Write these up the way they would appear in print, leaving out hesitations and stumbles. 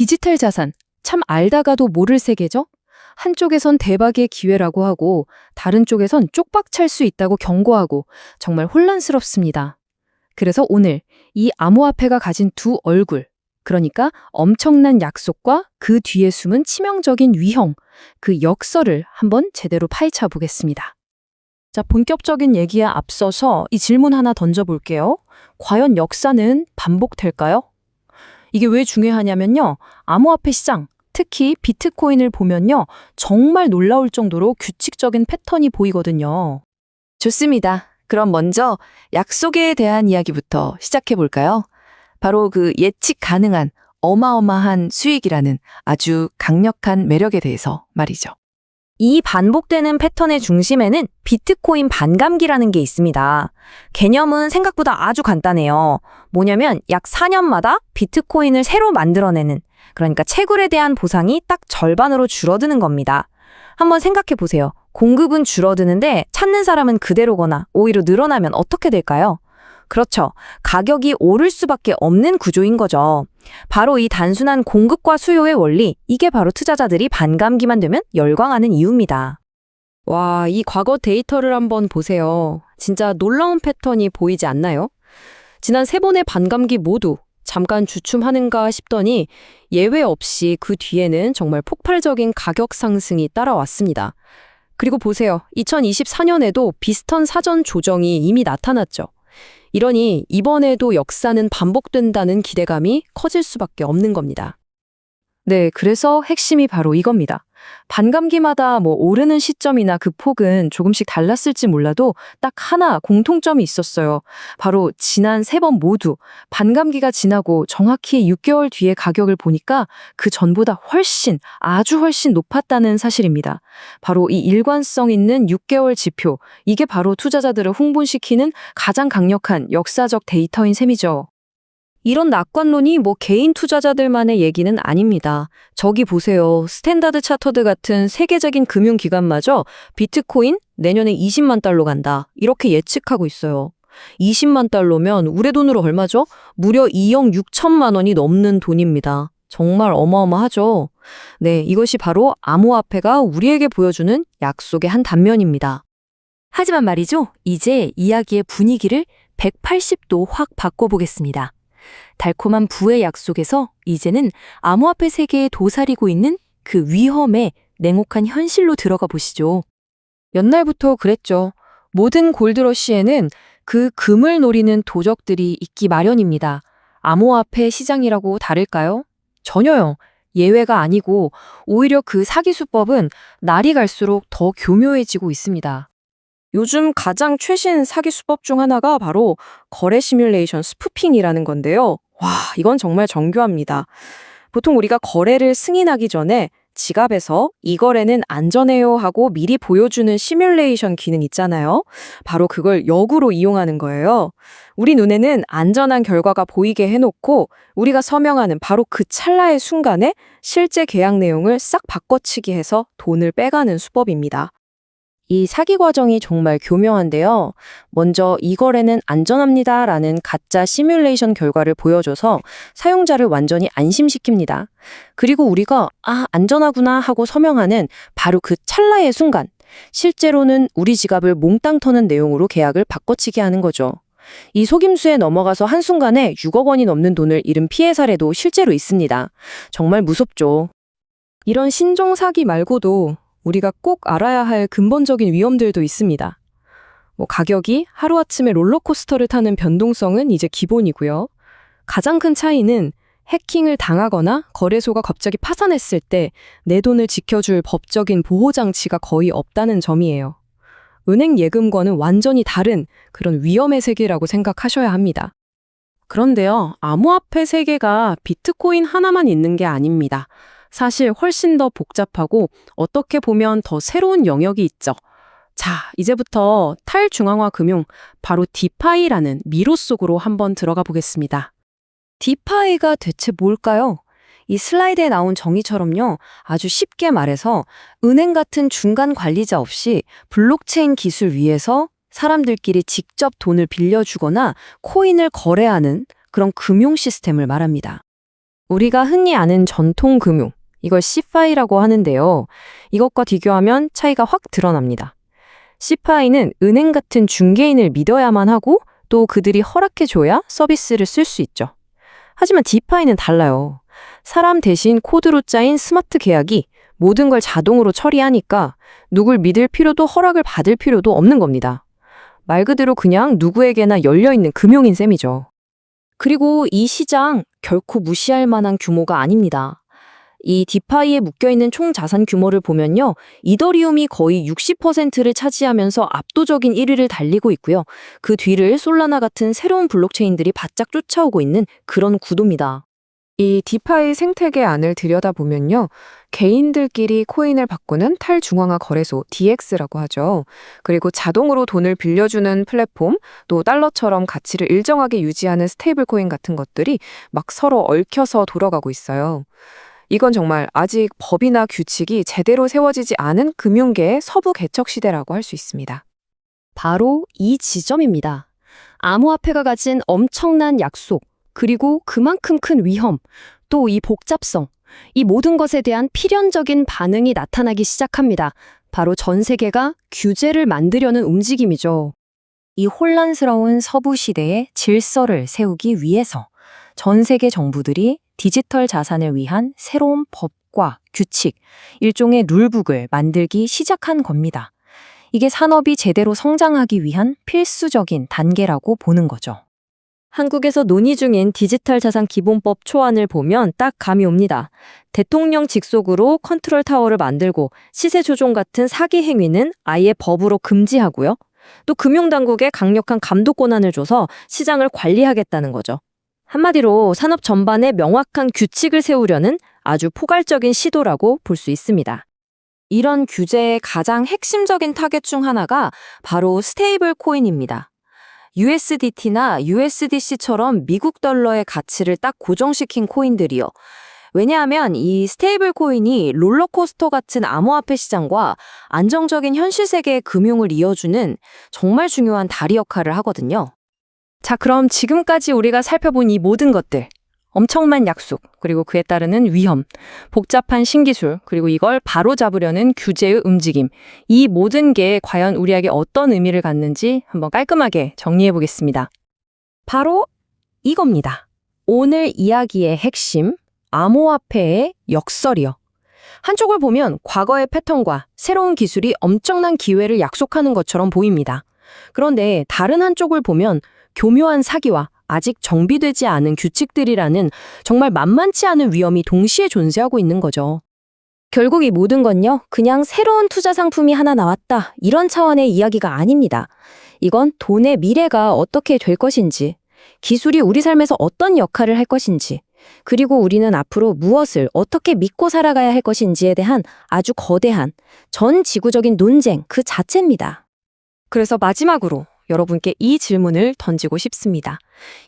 디지털 자산, 참 알다가도 모를 세계죠? 한쪽에선 대박의 기회라고 하고 다른 쪽에선 쪽박 찰 수 있다고 경고하고 정말 혼란스럽습니다. 그래서 오늘 이 암호화폐가 가진 두 얼굴, 그러니까 엄청난 약속과 그 뒤에 숨은 치명적인 위험, 그 역설을 한번 제대로 파헤쳐 보겠습니다. 자, 본격적인 얘기에 앞서서 이 질문 하나 던져볼게요. 과연 역사는 반복될까요? 이게 왜 중요하냐면요. 암호화폐 시장, 특히 비트코인을 보면요. 정말 놀라울 정도로 규칙적인 패턴이 보이거든요. 좋습니다. 그럼 먼저 약속에 대한 이야기부터 시작해 볼까요? 바로 그 예측 가능한 어마어마한 수익이라는 아주 강력한 매력에 대해서 말이죠. 이 반복되는 패턴의 중심에는 비트코인 반감기라는 게 있습니다. 개념은 생각보다 아주 간단해요. 뭐냐면 약 4년마다 비트코인을 새로 만들어내는, 그러니까 채굴에 대한 보상이 딱 절반으로 줄어드는 겁니다. 한번 생각해 보세요. 공급은 줄어드는데 찾는 사람은 그대로거나 오히려 늘어나면 어떻게 될까요? 그렇죠. 가격이 오를 수밖에 없는 구조인 거죠. 바로 이 단순한 공급과 수요의 원리, 이게 바로 투자자들이 반감기만 되면 열광하는 이유입니다. 와, 이 과거 데이터를 한번 보세요. 진짜 놀라운 패턴이 보이지 않나요? 지난 3번의 반감기 모두 잠깐 주춤하는가 싶더니 예외 없이 그 뒤에는 정말 폭발적인 가격 상승이 따라왔습니다. 그리고 보세요. 2024년에도 비슷한 사전 조정이 이미 나타났죠. 이러니 이번에도 역사는 반복된다는 기대감이 커질 수밖에 없는 겁니다. 네, 그래서 핵심이 바로 이겁니다. 반감기마다 오르는 시점이나 그 폭은 조금씩 달랐을지 몰라도 딱 하나 공통점이 있었어요. 바로 지난 3번 모두 반감기가 지나고 정확히 6개월 뒤에 가격을 보니까 그 전보다 아주 훨씬 높았다는 사실입니다. 바로 이 일관성 있는 6개월 지표, 이게 바로 투자자들을 흥분시키는 가장 강력한 역사적 데이터인 셈이죠. 이런 낙관론이 개인 투자자들만의 얘기는 아닙니다. 저기 보세요. 스탠다드 차터드 같은 세계적인 금융기관마저 비트코인 내년에 20만 달러 간다, 이렇게 예측하고 있어요. 20만 달러면 우리 돈으로 얼마죠? 무려 2억 6천만 원이 넘는 돈입니다. 정말 어마어마하죠? 네, 이것이 바로 암호화폐가 우리에게 보여주는 약속의 한 단면입니다. 하지만 말이죠. 이제 이야기의 분위기를 180도 확 바꿔보겠습니다. 달콤한 부의 약속에서 이제는 암호화폐 세계에 도사리고 있는 그 위험의 냉혹한 현실로 들어가 보시죠. 옛날부터 그랬죠. 모든 골드러시에는 그 금을 노리는 도적들이 있기 마련입니다. 암호화폐 시장이라고 다를까요? 전혀요. 예외가 아니고 오히려 그 사기 수법은 날이 갈수록 더 교묘해지고 있습니다. 요즘 가장 최신 사기 수법 중 하나가 바로 거래 시뮬레이션 스푸핑이라는 건데요. 와, 이건 정말 정교합니다. 보통 우리가 거래를 승인하기 전에 지갑에서 이 거래는 안전해요 하고 미리 보여주는 시뮬레이션 기능 있잖아요. 바로 그걸 역으로 이용하는 거예요. 우리 눈에는 안전한 결과가 보이게 해놓고 우리가 서명하는 바로 그 찰나의 순간에 실제 계약 내용을 싹 바꿔치기 해서 돈을 빼가는 수법입니다. 이 사기 과정이 정말 교묘한데요. 먼저 이 거래는 안전합니다라는 가짜 시뮬레이션 결과를 보여줘서 사용자를 완전히 안심시킵니다. 그리고 우리가 안전하구나 하고 서명하는 바로 그 찰나의 순간, 실제로는 우리 지갑을 몽땅 터는 내용으로 계약을 바꿔치기 하는 거죠. 이 속임수에 넘어가서 한순간에 6억 원이 넘는 돈을 잃은 피해 사례도 실제로 있습니다. 정말 무섭죠. 이런 신종 사기 말고도 우리가 꼭 알아야 할 근본적인 위험들도 있습니다. 가격이 하루아침에 롤러코스터를 타는 변동성은 이제 기본이고요. 가장 큰 차이는 해킹을 당하거나 거래소가 갑자기 파산했을 때 내 돈을 지켜줄 법적인 보호장치가 거의 없다는 점이에요. 은행 예금과는 완전히 다른 그런 위험의 세계라고 생각하셔야 합니다. 그런데요, 암호화폐 세계가 비트코인 하나만 있는 게 아닙니다. 사실 훨씬 더 복잡하고 어떻게 보면 더 새로운 영역이 있죠. 자, 이제부터 탈중앙화 금융, 바로 디파이라는 미로 속으로 한번 들어가 보겠습니다. 디파이가 대체 뭘까요? 이 슬라이드에 나온 정의처럼요, 아주 쉽게 말해서 은행 같은 중간 관리자 없이 블록체인 기술 위에서 사람들끼리 직접 돈을 빌려주거나 코인을 거래하는 그런 금융 시스템을 말합니다. 우리가 흔히 아는 전통 금융, 이걸 CFI라고 하는데요. 이것과 비교하면 차이가 확 드러납니다. CFI는 은행 같은 중개인을 믿어야만 하고 또 그들이 허락해줘야 서비스를 쓸 수 있죠. 하지만 DeFi는 달라요. 사람 대신 코드로 짜인 스마트 계약이 모든 걸 자동으로 처리하니까 누굴 믿을 필요도 허락을 받을 필요도 없는 겁니다. 말 그대로 그냥 누구에게나 열려있는 금융인 셈이죠. 그리고 이 시장 결코 무시할 만한 규모가 아닙니다. 이 디파이에 묶여있는 총 자산 규모를 보면요. 이더리움이 거의 60%를 차지하면서 압도적인 1위를 달리고 있고요. 그 뒤를 솔라나 같은 새로운 블록체인들이 바짝 쫓아오고 있는 그런 구도입니다. 이 디파이 생태계 안을 들여다보면요. 개인들끼리 코인을 바꾸는 탈중앙화 거래소 DX라고 하죠. 그리고 자동으로 돈을 빌려주는 플랫폼, 또 달러처럼 가치를 일정하게 유지하는 스테이블 코인 같은 것들이 막 서로 얽혀서 돌아가고 있어요. 이건 정말 아직 법이나 규칙이 제대로 세워지지 않은 금융계의 서부 개척 시대라고 할 수 있습니다. 바로 이 지점입니다. 암호화폐가 가진 엄청난 약속, 그리고 그만큼 큰 위험, 또 이 복잡성, 이 모든 것에 대한 필연적인 반응이 나타나기 시작합니다. 바로 전 세계가 규제를 만들려는 움직임이죠. 이 혼란스러운 서부 시대의 질서를 세우기 위해서 전 세계 정부들이 디지털 자산을 위한 새로운 법과 규칙, 일종의 룰북을 만들기 시작한 겁니다. 이게 산업이 제대로 성장하기 위한 필수적인 단계라고 보는 거죠. 한국에서 논의 중인 디지털 자산 기본법 초안을 보면 딱 감이 옵니다. 대통령 직속으로 컨트롤 타워를 만들고 시세 조종 같은 사기 행위는 아예 법으로 금지하고요. 또 금융당국에 강력한 감독 권한을 줘서 시장을 관리하겠다는 거죠. 한마디로 산업 전반에 명확한 규칙을 세우려는 아주 포괄적인 시도라고 볼 수 있습니다. 이런 규제의 가장 핵심적인 타겟 중 하나가 바로 스테이블 코인입니다. USDT나 USDC처럼 미국 달러의 가치를 딱 고정시킨 코인들이요. 왜냐하면 이 스테이블 코인이 롤러코스터 같은 암호화폐 시장과 안정적인 현실 세계의 금융을 이어주는 정말 중요한 다리 역할을 하거든요. 자, 그럼 지금까지 우리가 살펴본 이 모든 것들, 엄청난 약속, 그리고 그에 따르는 위험, 복잡한 신기술, 그리고 이걸 바로잡으려는 규제의 움직임, 이 모든 게 과연 우리에게 어떤 의미를 갖는지 한번 깔끔하게 정리해 보겠습니다. 바로 이겁니다. 오늘 이야기의 핵심, 암호화폐의 역설이요. 한쪽을 보면 과거의 패턴과 새로운 기술이 엄청난 기회를 약속하는 것처럼 보입니다. 그런데 다른 한쪽을 보면 교묘한 사기와 아직 정비되지 않은 규칙들이라는 정말 만만치 않은 위험이 동시에 존재하고 있는 거죠. 결국 이 모든 건요, 그냥 새로운 투자 상품이 하나 나왔다, 이런 차원의 이야기가 아닙니다. 이건 돈의 미래가 어떻게 될 것인지, 기술이 우리 삶에서 어떤 역할을 할 것인지, 그리고 우리는 앞으로 무엇을 어떻게 믿고 살아가야 할 것인지에 대한 아주 거대한 전 지구적인 논쟁 그 자체입니다. 그래서 마지막으로 여러분께 이 질문을 던지고 싶습니다.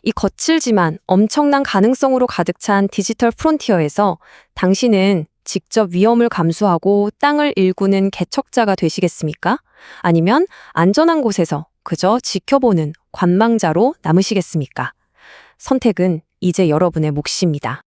이 거칠지만 엄청난 가능성으로 가득 찬 디지털 프론티어에서 당신은 직접 위험을 감수하고 땅을 일구는 개척자가 되시겠습니까? 아니면 안전한 곳에서 그저 지켜보는 관망자로 남으시겠습니까? 선택은 이제 여러분의 몫입니다.